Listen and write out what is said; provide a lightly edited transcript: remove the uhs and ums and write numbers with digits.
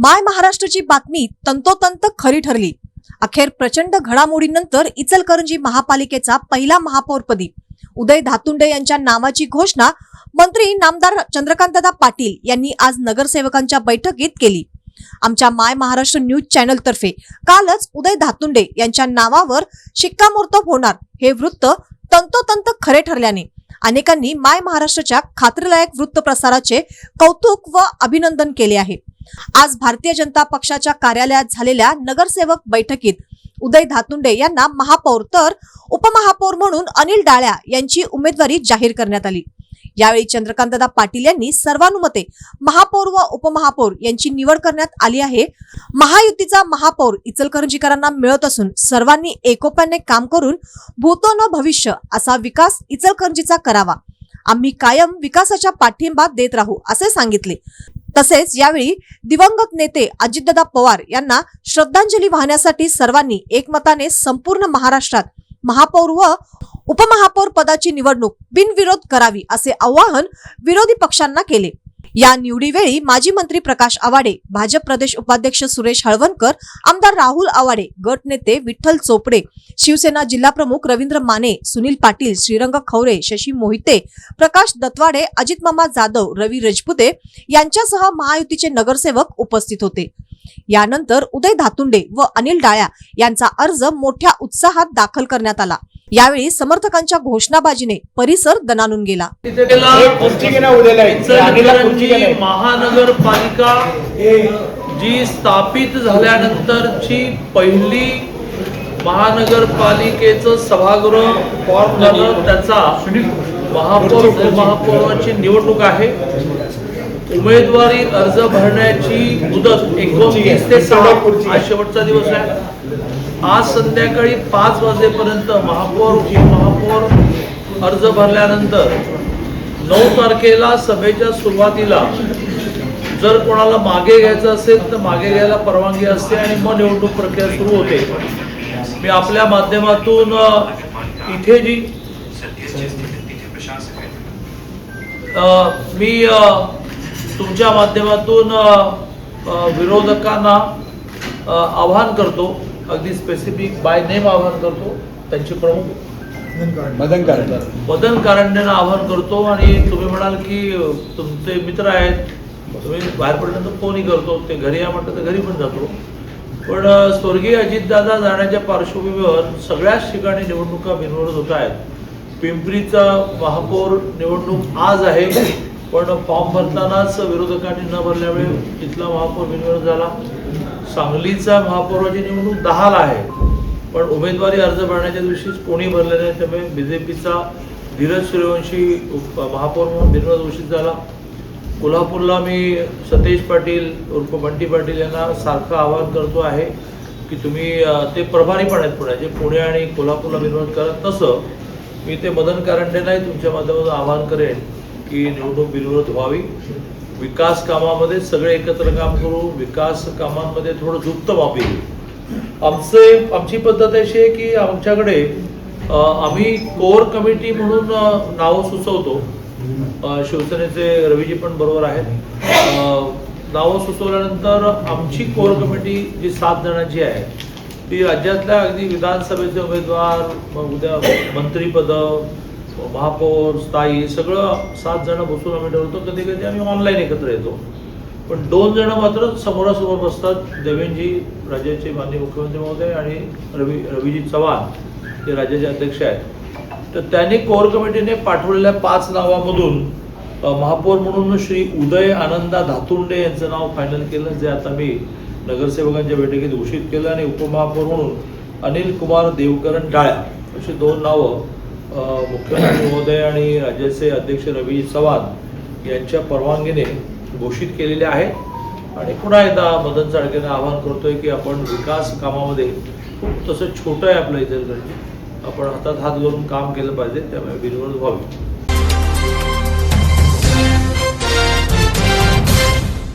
माय महाराष्ट्राची बातमी तंतोतंत खरी ठरली। अखेर प्रचंड घडामोडीनंतर इचलकरंजी महापालिकेचा पहिला महापौरपदी उदय धातुंडे यांच्या नावाची घोषणा मंत्री नामदार चंद्रकांतदादा पाटील यांनी आज नगरसेवकांच्या बैठकीत केली। आमच्या माय महाराष्ट्र न्यूज चॅनल तर्फे कालच उदय धातुंडे यांच्या नावावर शिक्कामोर्तब होणार हे वृत्त तंतोतंत खरे ठरल्याने अनेकांनी माय महाराष्ट्राच्या खात्रीलायक वृत्त प्रसाराचे कौतुक व अभिनंदन केले आहे। आज भारतीय जनता पक्षाच्या कार्यालयात झालेल्या नगरसेवक बैठकीत उदय धातुंडे यांना महापौर तर उपमहापौर म्हणून अनिल डाळ्या यांची उमेदवारी जाहीर करण्यात आली। यावेळी चंद्रकांतदादा पाटील यांनी सर्वानुमते महापौर व उपमहापौर यांची निवड करण्यात आली आहे। महायुतीचा महापौर इचलकरंजीकरांना मिळत असून सर्वांनी एकोप्याने काम करून भूतो न भविष्य असा विकास इचलकरंजीचा करावा। आम्ही कायम विकासाच्या पाठिंबा देत राहू असे सांगितले। तसेच यावेळी दिवंगत नेते अजितदादा पवार यांना श्रद्धांजली वाहण्यासाठी सर्वांनी एकमताने संपूर्ण महाराष्ट्रात महापौर व उपमहापौर पदाची निवडणूक बिनविरोध करावी असे आवाहन विरोधी पक्षांना केले। या निवडीवेळी माजी मंत्री प्रकाश आवाडे, भाजप प्रदेश उपाध्यक्ष सुरेश हळवणकर, आमदार राहुल आवाडे, गट नेते विठ्ठल चोपडे, शिवसेना जिल्हा प्रमुख रवींद्र माने, सुनील पाटील, श्रीरंग खवरे, शशी मोहिते, प्रकाश दत्वाडे, अजित मामा जाधव, रवी रजपुते यांच्यासह महायुतीचे नगरसेवक उपस्थित होते। यानंतर उदय धातुंडे व अनिल डाळ्या यांचा अर्ज मोठ्या उत्साहात दाखल करण्यात आला। यावेळी समर्थकांच्या घोषणाबाजीने परिसर दणानून गेला। महानगरपालिका जी स्थापित झाल्यानंतरची पहिली महानगरपालिकेचं सभागृह फॉर्म झालं, त्याचा महापौर उपमहापौराची निवडणूक आहे। उमेदवारी अर्ज भरण्याची मुदत 29 ते 6 हा शेवटचा दिवस आहे। आज संध्याकाळी 5 वाजेपर्यंत महापौर उपमहापौर अर्ज भरल्यानंतर 9 तारखेला सभेच्या सुरुवातीला जर कोणाला मागे घ्यायचं असेल तर मागे घ्यायला परवानगी असते आणि मग निवडणूक प्रक्रिया सुरू होते। मी आपल्या माध्यमातून इथे जी मी तुमच्या माध्यमातून विरोधकांना आवाहन करतो, अगदी स्पेसिफिक बाय नेम आवाहन करतो, त्यांचे प्रमुख मदन कारंडेंना आवाहन करतो। आणि तुम्ही म्हणाल की तुमचे मित्र आहेत, तुम्ही बाहेर पडल्यानंतर फोनही करतो, ते घरी या म्हटलं तर घरी पण जातो। पण स्वर्गीय अजितदादा जाण्याच्या पार्श्वभूमीवर सगळ्याच ठिकाणी निवडणुका बिनविरोध होत आहेत। पिंपरीचा महापौर निवडणूक आज आहे, पण फॉर्म भरतानाच विरोधकांनी न भरल्यामुळे तिथला महापौर बिनविरोध झाला। सांगलीचा महापौराची निवडणूक 10ला आहे, पण उमेदवारी अर्ज भरण्याच्या दिवशीच कोणी भरले नाही, त्यामुळे बीजेपीचा धीरज सूर्यवंशी महापौर म्हणून बिनविरोध घोषित झाला। कोल्हापूरला मी सतेज पाटील उर्फ बंटी पाटील यांना सारखं आवाहन करतो आहे की तुम्ही ते प्रभारी पण आहेत पुण्याचे, पुणे आणि कोल्हापूरला बिनविरोध करा। तसं मी ते मदन कारंडेंनाही तुमच्या माध्यमातून आवाहन करेन की निवडणूक बिनविरोध व्हावी। विकास कामामध्ये सगळे एकत्र काम करू, विकास कामांमध्ये थोडं झुकत मापी घेऊ। आमची पद्धत अशी आहे की आमच्याकडे आम्ही कोर कमिटी म्हणून नावं सुचवतो। शिवसेनेचे रवीजी पण बरोबर आहेत। नावं सुचवल्यानंतर आमची कोर कमिटी जी 7 जणांची आहे ती राज्यातल्या अगदी विधानसभेचे उमेदवार, उद्या मंत्रीपद, महापौर, स्थायी सगळं 7 जण बसून आम्ही ठरवतो। कधी कधी आम्ही ऑनलाईन एकत्र येतो, पण 2 जण मात्र समोरासमोर बसतात। देवेंद्रजी राज्याचे माननीय मुख्यमंत्री महोदय आणि रवीजी चव्हाण जे राज्याचे अध्यक्ष आहेत। तर त्यांनी कोर कमिटीने पाठवलेल्या 5 नावामधून महापौर म्हणून श्री उदय आनंदा धातुंडे यांचं नाव फायनल केलं, जे आता मी नगरसेवकांच्या बैठकीत घोषित केलं। आणि उपमहापौर म्हणून अनिल कुमार देवकरण डाळ्या अशी 2 नावं मुख्यमंत्री महोदय आणि राज्याचे अध्यक्ष रवी चव्हाण यांच्या परवानगीने घोषित केलेले आहेत। आणि पुन्हा एकदा मदन चाळकेंना आवाहन करतोय की आपण विकास कामामध्ये खूप तसं छोटं आहे आपलं इचलकरंजी, आपण हातात हात घालून काम केलं पाहिजे, त्यामुळे बिनविरोध व्हावी।